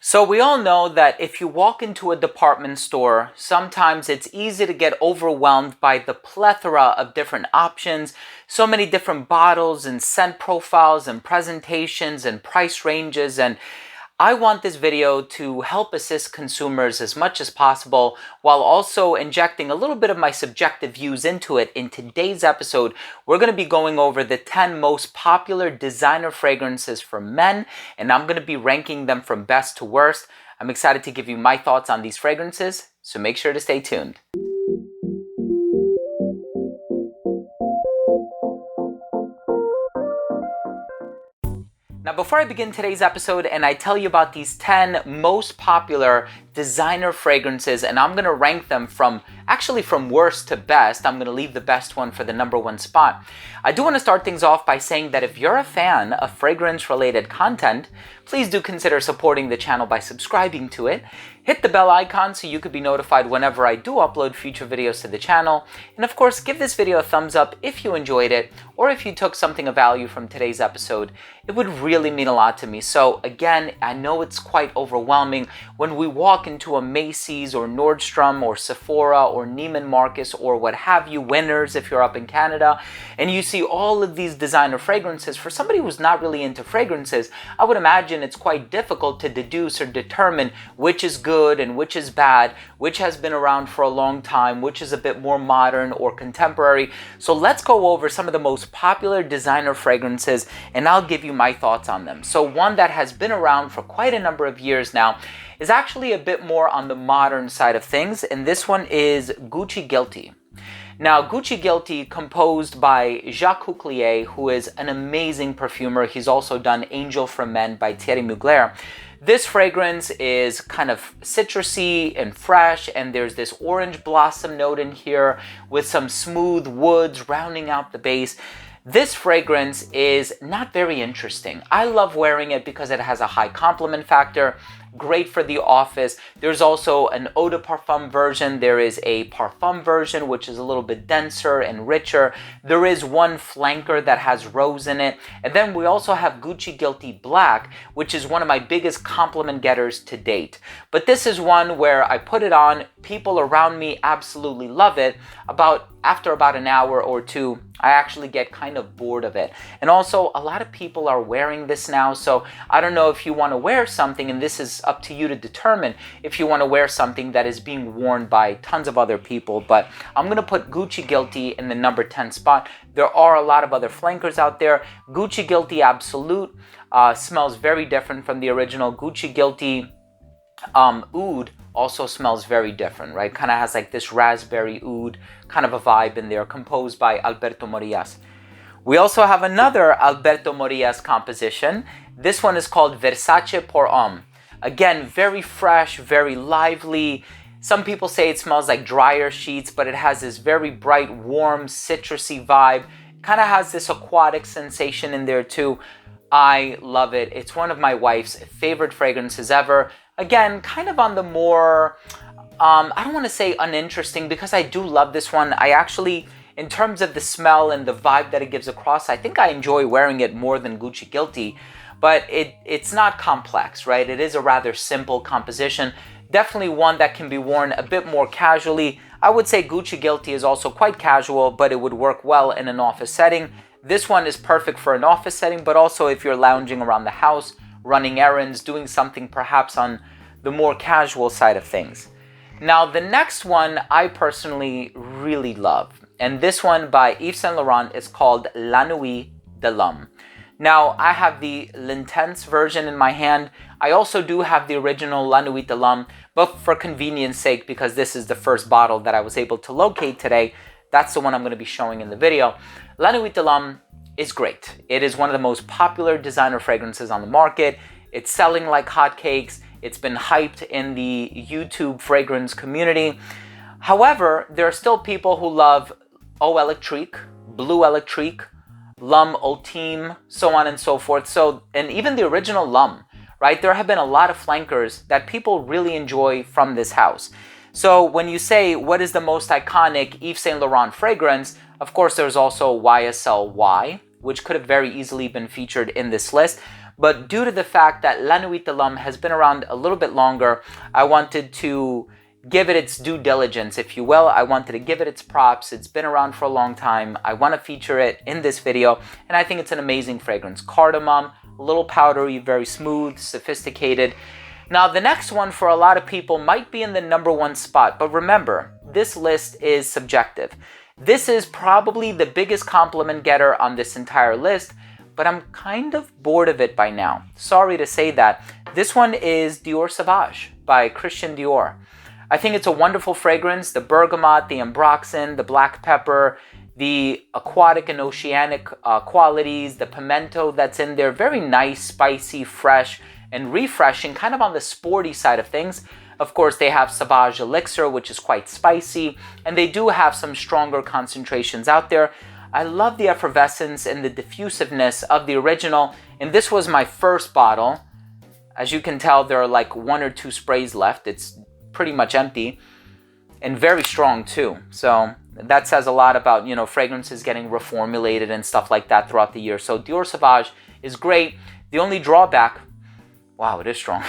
So we all know that if you walk into a department store, sometimes it's easy to get overwhelmed by the plethora of different options, so many different bottles and scent profiles and presentations and price ranges. And I want this video to help assist consumers as much as possible while also injecting a little bit of my subjective views into it. In today's episode, we're going to be going over the 10 most popular designer fragrances for men, and I'm going to be ranking them from best to worst. I'm excited to give you my thoughts on these fragrances, so make sure to stay tuned. Now, before I begin today's episode and I tell you about these 10 most popular designer fragrances, and I'm going to rank them from worst to best. I'm going to leave the best one for the number one spot. I do want to start things off by saying that if you're a fan of fragrance-related content, please do consider supporting the channel by subscribing to it. Hit the bell icon so you could be notified whenever I do upload future videos to the channel. And of course, give this video a thumbs up if you enjoyed it or if you took something of value from today's episode. It would really mean a lot to me. So again, I know it's quite overwhelming when we walk into a Macy's or Nordstrom or Sephora or Neiman Marcus or what have you, Winners if you're up in Canada, and you see all of these designer fragrances. For somebody who's not really into fragrances, I would imagine it's quite difficult to deduce or determine which is good and which is bad, which has been around for a long time, which is a bit more modern or contemporary. So let's go over some of the most popular designer fragrances and I'll give you my thoughts on them. So one that has been around for quite a number of years now is actually a bit more on the modern side of things, and this one is Gucci Guilty. Now, Gucci Guilty, composed by Jacques Couklier, who is an amazing perfumer. He's also done Angel for Men by Thierry Mugler. This fragrance is kind of citrusy and fresh, and there's this orange blossom note in here with some smooth woods rounding out the base. This fragrance is not very interesting. I love wearing it because it has a high compliment factor, great for the office. There's also an eau de parfum version. There is a parfum version, which is a little bit denser and richer. There is one flanker that has rose in it. And then we also have Gucci Guilty Black, which is one of my biggest compliment getters to date. But this is one where I put it on, people around me absolutely love it. After about an hour or two, I actually get kind of bored of it. And also, a lot of people are wearing this now, so I don't know if you want to wear something, and this is up to you to determine if you want to wear something that is being worn by tons of other people. But I'm going to put Gucci Guilty in the number 10 spot. There are a lot of other flankers out there. Gucci Guilty Absolute smells very different from the original. Gucci Guilty Oud also smells very different, right? Kind of has like this raspberry oud kind of a vibe in there, composed by Alberto Morillas. We also have another Alberto Morillas composition. This one is called Versace Pour Homme. Again, very fresh, very lively. Some people say it smells like dryer sheets, but it has this very bright, warm, citrusy vibe. Kind of has this aquatic sensation in there too. I love it. It's one of my wife's favorite fragrances ever. Again, kind of on the more, I don't want to say uninteresting because I do love this one. I actually, in terms of the smell and the vibe that it gives across, I think I enjoy wearing it more than Gucci Guilty. But it's not complex, right? It is a rather simple composition. Definitely one that can be worn a bit more casually. I would say Gucci Guilty is also quite casual, but it would work well in an office setting. This one is perfect for an office setting, but also if you're lounging around the house, running errands, doing something perhaps on the more casual side of things. Now, the next one I personally really love, and this one by Yves Saint Laurent is called La Nuit de l'Homme. Now, I have the L'Intense version in my hand. I also do have the original La Nuit de l'Homme, but for convenience sake, because this is the first bottle that I was able to locate today, that's the one I'm going to be showing in the video. La Nuit de l'Homme is great. It is one of the most popular designer fragrances on the market. It's selling like hotcakes. It's been hyped in the YouTube fragrance community. However, there are still people who love Eau Electrique, Bleu Electrique, L'Homme Ultime, so on and so forth. And even the original L'Homme, right? There have been a lot of flankers that people really enjoy from this house. So when you say, what is the most iconic Yves Saint Laurent fragrance? Of course, there's also YSL Y, which could have very easily been featured in this list. But due to the fact that La Nuit de l'Homme has been around a little bit longer, I wanted to give it its due diligence, if you will. I wanted to give it its props. It's been around for a long time. I want to feature it in this video, and I think it's an amazing fragrance. Cardamom, a little powdery, very smooth, sophisticated. Now, the next one for a lot of people might be in the number one spot, but remember, this list is subjective. This is probably the biggest compliment getter on this entire list, but I'm kind of bored of it by now. Sorry to say that. This one is Dior Sauvage by Christian Dior. I think it's a wonderful fragrance. The bergamot, the ambroxan, the black pepper, the aquatic and oceanic qualities, the pimento that's in there, very nice, spicy, fresh, and refreshing, kind of on the sporty side of things. Of course, they have Sauvage Elixir, which is quite spicy, and they do have some stronger concentrations out there. I love the effervescence and the diffusiveness of the original, and this was my first bottle. As you can tell, there are like 1 or 2 sprays left. It's pretty much empty, and very strong too. So that says a lot about, you know, fragrances getting reformulated and stuff like that throughout the year. So Dior Sauvage is great. The only drawback, wow, it is strong.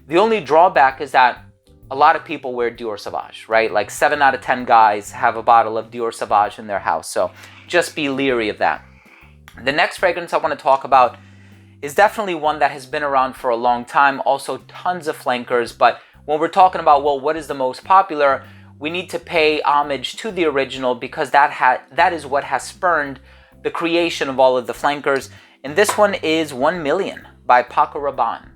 The only drawback is that a lot of people wear Dior Sauvage, right? Like 7 out of 10 guys have a bottle of Dior Sauvage in their house. So just be leery of that. The next fragrance I want to talk about is definitely one that has been around for a long time. Also tons of flankers. But when we're talking about, well, what is the most popular, we need to pay homage to the original, because that is what has spurned the creation of all of the flankers. And this one is 1 Million by Paco Rabanne.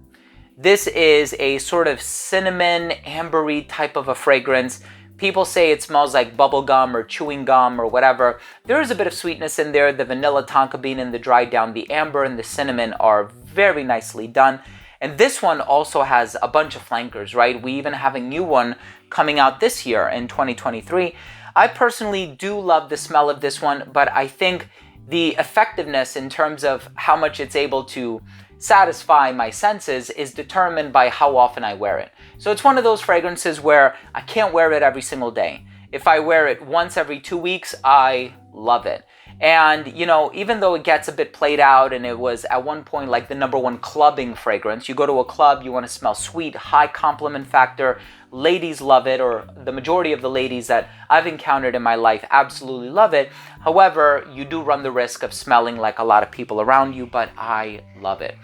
This is a sort of cinnamon, ambery type of a fragrance. People say it smells like bubble gum or chewing gum or whatever. There is a bit of sweetness in there. The vanilla tonka bean and the dried down, the amber and the cinnamon are very nicely done. And this one also has a bunch of flankers, right? We even have a new one coming out this year in 2023. I personally do love the smell of this one, but I think the effectiveness in terms of how much it's able to satisfy my senses is determined by how often I wear it. So it's one of those fragrances where I can't wear it every single day. If I wear it once every 2 weeks, I love it. And, you know, even though it gets a bit played out and it was at one point like the number one clubbing fragrance, you go to a club, you want to smell sweet, high compliment factor, ladies love it, or the majority of the ladies that I've encountered in my life absolutely love it. However, you do run the risk of smelling like a lot of people around you, but I love it.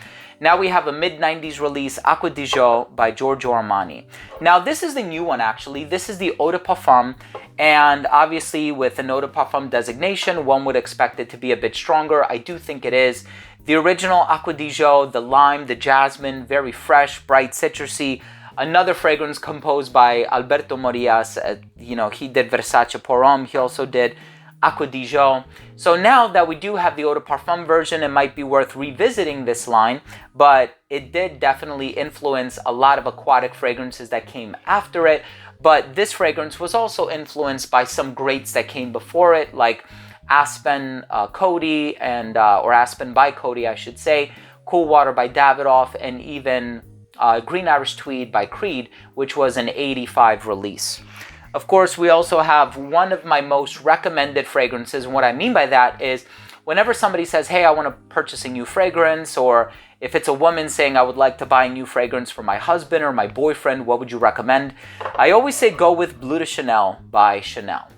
Now we have a mid-90s release, Aqua by Giorgio Armani. Now this is the new one actually. This is the Eau de Parfum, and obviously with an Eau de Parfum designation, one would expect it to be a bit stronger. I do think it is. The original Aqua the lime, the jasmine, very fresh, bright, citrusy. Another fragrance composed by Alberto Morillas. You know, he did Versace Pour Homme. He also did Aqua So now that we do have the Eau de Parfum version, it might be worth revisiting this line, but it did definitely influence a lot of aquatic fragrances that came after it. But this fragrance was also influenced by some greats that came before it, like Aspen Coty and or Aspen by Coty, I should say, Cool Water by Davidoff, and even Green Irish Tweed by Creed, which was an 85 release. Of course, we also have one of my most recommended fragrances. And what I mean by that is whenever somebody says, hey, I want to purchase a new fragrance, or if it's a woman saying, I would like to buy a new fragrance for my husband or my boyfriend, what would you recommend? I always say go with Bleu de Chanel by Chanel.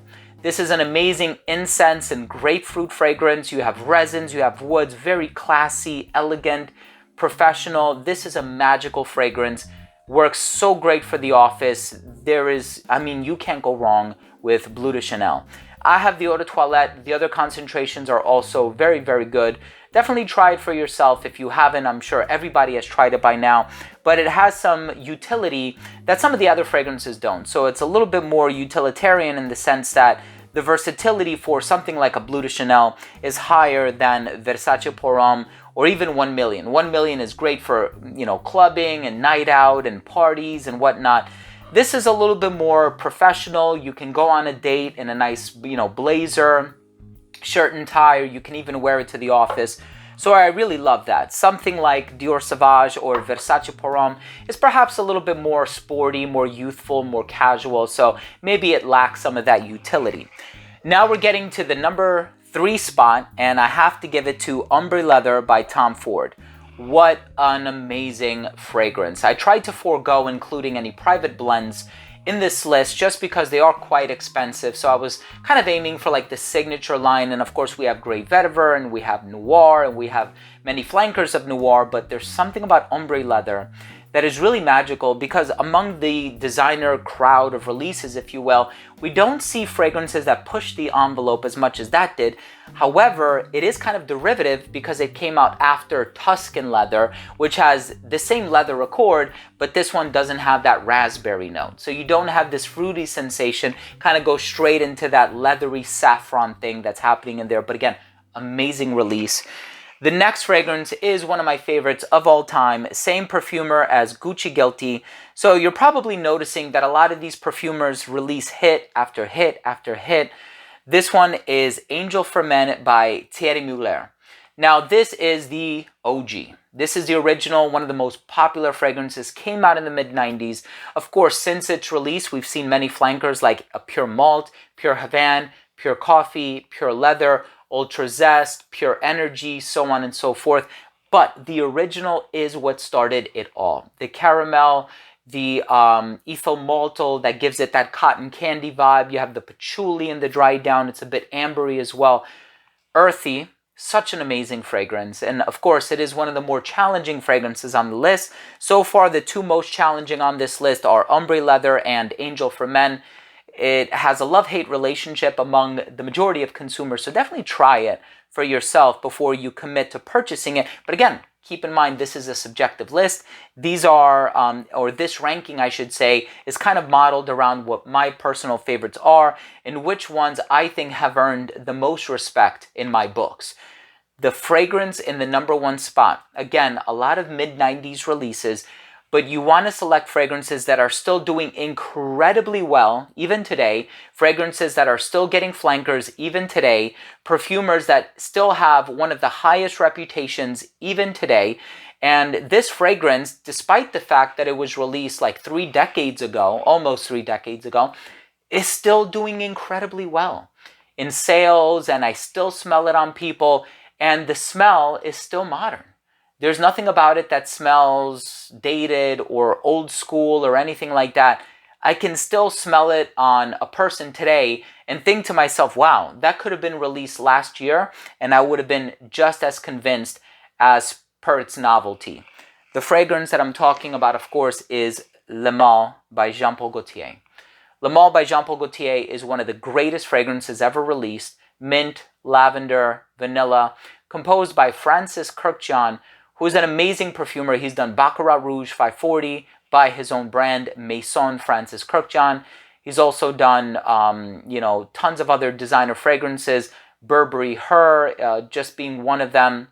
This is an amazing incense and grapefruit fragrance. You have resins, you have woods, very classy, elegant, professional. This is a magical fragrance. Works so great for the office. You can't go wrong with Bleu de Chanel. I have the Eau de Toilette. The other concentrations are also very, very good. Definitely try it for yourself if you haven't. I'm sure everybody has tried it by now, but it has some utility that some of the other fragrances don't. So it's a little bit more utilitarian in the sense that the versatility for something like a Bleu de Chanel is higher than Versace Pour Homme or even 1 Million. 1 Million is great for, you know, clubbing and night out and parties and whatnot. This is a little bit more professional. You can go on a date in a nice, you know, blazer, shirt and tie, or you can even wear it to the office. So I really love that. Something like Dior Sauvage or Versace Pour Homme is perhaps a little bit more sporty, more youthful, more casual. So maybe it lacks some of that utility. Now we're getting to the number 3 spot, and I have to give it to Ombre Leather by Tom Ford. what an amazing fragrance. I tried to forego including any private blends in this list just because they are quite expensive. So I was kind of aiming for like the signature line. And of course we have Grey Vetiver and we have Noir and we have many flankers of Noir, but there's something about ombre leather that is really magical because among the designer crowd of releases, if you will, we don't see fragrances that push the envelope as much as that did. However, it is kind of derivative because it came out after Tuscan leather, which has the same leather accord, but this one doesn't have that raspberry note. So you don't have this fruity sensation, kind of go straight into that leathery saffron thing that's happening in there. But again, amazing release. The next fragrance is one of my favorites of all time, same perfumer as Gucci Guilty. So you're probably noticing that a lot of these perfumers release hit after hit after hit. This one is Angel for Men by Thierry Mugler. Now this is the OG. This is the original, one of the most popular fragrances, came out in the mid-90s. Of course, since its release, we've seen many flankers like a Pure Malt, Pure Havane, Pure Coffee, Pure Leather, Ultra Zest, Pure Energy, so on and so forth. But the original is what started it all. The caramel, the ethyl maltol that gives it that cotton candy vibe. You have the patchouli in the dry down. It's a bit ambery as well. Earthy, such an amazing fragrance. And of course, it is one of the more challenging fragrances on the list. So far, the two most challenging on this list are Ombre Leather and Angel for Men. It has a love-hate relationship among the majority of consumers, so definitely try it for yourself before you commit to purchasing it. But again, keep in mind this is a subjective list. These are, or this ranking I should say, is kind of modeled around what my personal favorites are and which ones I think have earned the most respect in my books. The fragrance in the #1 spot, again, a lot of mid-90s releases, but you want to select fragrances that are still doing incredibly well, even today, fragrances that are still getting flankers, even today, perfumers that still have one of the highest reputations, even today. And this fragrance, despite the fact that it was released like 3 decades ago, almost 3 decades ago, is still doing incredibly well in sales, and I still smell it on people, and the smell is still modern. There's nothing about it that smells dated or old school or anything like that. I can still smell it on a person today and think to myself, wow, that could have been released last year and I would have been just as convinced as per its novelty. The fragrance that I'm talking about, of course, is Le Male by Jean Paul Gaultier. Le Male by Jean Paul Gaultier is one of the greatest fragrances ever released. Mint, lavender, vanilla, composed by Francis Kurkdjian, who's an amazing perfumer. He's done Baccarat Rouge 540 by his own brand, Maison Francis Kurkdjian. He's also done, tons of other designer fragrances, Burberry Her, just being one of them.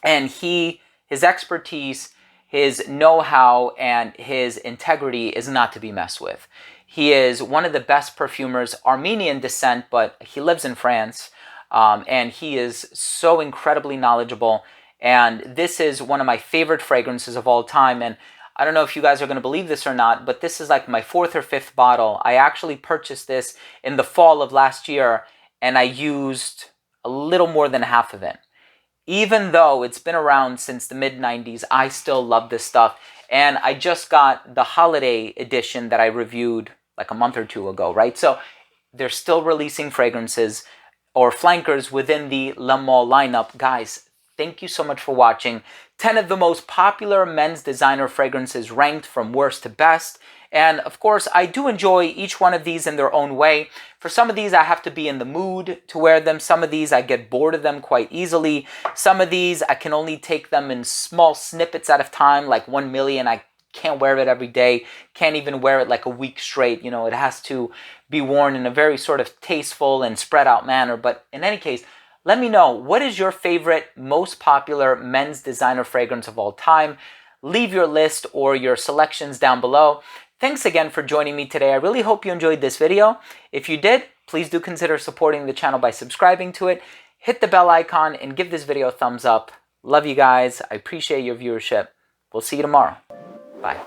And his expertise, his know-how, and his integrity is not to be messed with. He is one of the best perfumers, Armenian descent, but he lives in France. And he is so incredibly knowledgeable. And this is one of my favorite fragrances of all time. And I don't know if you guys are going to believe this or not, but this is like my 4th or 5th bottle. I actually purchased this in the fall of last year, and I used a little more than half of it. Even though it's been around since the mid-90s, I still love this stuff. And I just got the holiday edition that I reviewed like a month or 2 ago, right? So they're still releasing fragrances or flankers within the Le Male lineup. Guys, thank you so much for watching. 10 of the most popular men's designer fragrances ranked from worst to best. And of course, I do enjoy each one of these in their own way. For some of these, I have to be in the mood to wear them. Some of these, I get bored of them quite easily. Some of these, I can only take them in small snippets at a time, like 1 million. I can't wear it every day. Can't even wear it like a week straight. It has to be worn in a very sort of tasteful and spread out manner. But in any case, let me know, what is your favorite, most popular men's designer fragrance of all time? Leave your list or your selections down below. Thanks again for joining me today. I really hope you enjoyed this video. If you did, please do consider supporting the channel by subscribing to it. Hit the bell icon and give this video a thumbs up. Love you guys. I appreciate your viewership. We'll see you tomorrow. Bye.